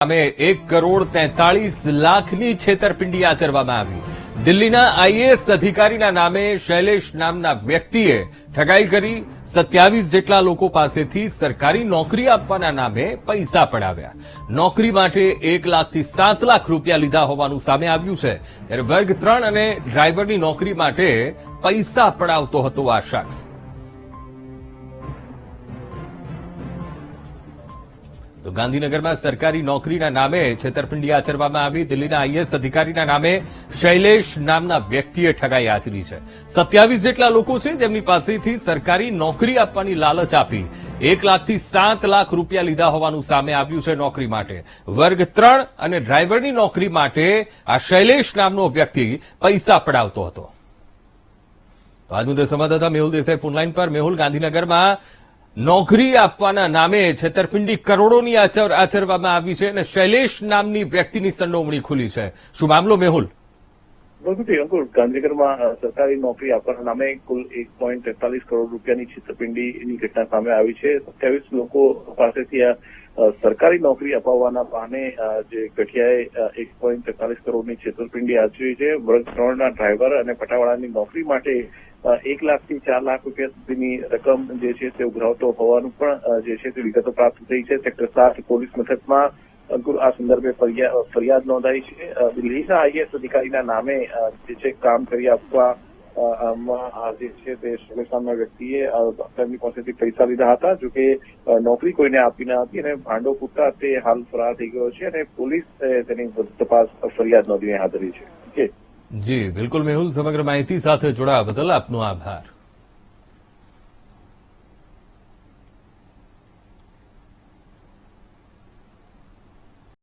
સામે 1,43,00,000ની છેતરપિંડી આચરવામાં આવી। દિલ્હીના આઈએએસ અધિકારીના નામે શૈલેષ નામના વ્યક્તિએ ઠગાઈ કરી 27 જેટલા લોકો પાસેથી સરકારી નોકરી આપવાના નામે પૈસા પડાવ્યા। નોકરી માટે 1 લાખથી 7 લાખ રૂપિયા લીધા હોવાનું સામે આવ્યું છે। ત્યારે વર્ગ 3 અને ડ્રાઈવરની નોકરી માટે પૈસા પડાવતો હતો આ શખ્સ। તો ગાંધીનગરમાં સરકારી નોકરીના નામે છેતરપિંડી આચરવામાં આવી। દિલ્હીના આઈએએસ અધિકારીના નામે શૈલેષ નામના વ્યક્તિએ ઠગાઈ આચરી છે। 27 જેટલા લોકો છે જેમની પાસેથી સરકારી નોકરી આપવાની લાલચ આપી 1 લાખથી 7 લાખ રૂપિયા લીધા હોવાનું સામે આવ્યું છે। નોકરી માટે વર્ગ 3 અને ડ્રાઈવરની નોકરી માટે આ શૈલેષ નામનો વ્યક્તિ પૈસા પડાવતો હતો। તો આજ મુદ્દે સંવાદદાતા મેહુલ દેસાઈ ફોનલાઈન પર। મેહુલ, ગાંધીનગરમાં નોકરી આપવાના નામે છેતરપિંડી કરોડોની આચરવામાં આવી છે અને શૈલેષ નામની વ્યક્તિની સંડોવણી ખુલી છે। શું મામલો, મેહુલ? અંકુર, ગાંધીનગરમાં સરકારી નોકરી આપવાના નામે કુલ 1.43 કરોડ રૂપિયાની છેતરપિંડીની ઘટના સામે આવી છે। 27 લોકો પાસેથી સરકારી નોકરી અપાવવાના બહાને જે ગઠિયાએ 1.43 કરોડની છેતરપિંડી આચરી છે। વર્ગ 3ના ડ્રાઈવર અને પટાવાળાની નોકરી માટે 1 લાખથી 4 લાખ રૂપિયા સુધીની રકમ જે છે તે ઉઘરાવતો હોવાનું પણ જે છે તે વિગતો પ્રાપ્ત થઈ છે। સેક્ટર 7 પોલીસ મથકમાં અંકુર આ સંદર્ભે ફરિયાદ નોંધાઈ છે। દિલ્હીના આઈએએસ અધિકારીના નામે જે છે કામ કરી આપવા જે છે તે શૈલેષ નામના વ્યક્તિએ તેમની પાસેથી પૈસા લીધા હતા। જોકે નોકરી કોઈને આપી ન હતી અને ભાંડો ફૂટતા તે હાલ ફરાર થઈ ગયો છે અને પોલીસ તેની તપાસ ફરિયાદ નોંધીને હાથ ધરી છે। જી બિલકુલ મેહુલ, સમગ્ર માહિતી સાથે જોડાવા બદલ આપનો આભાર।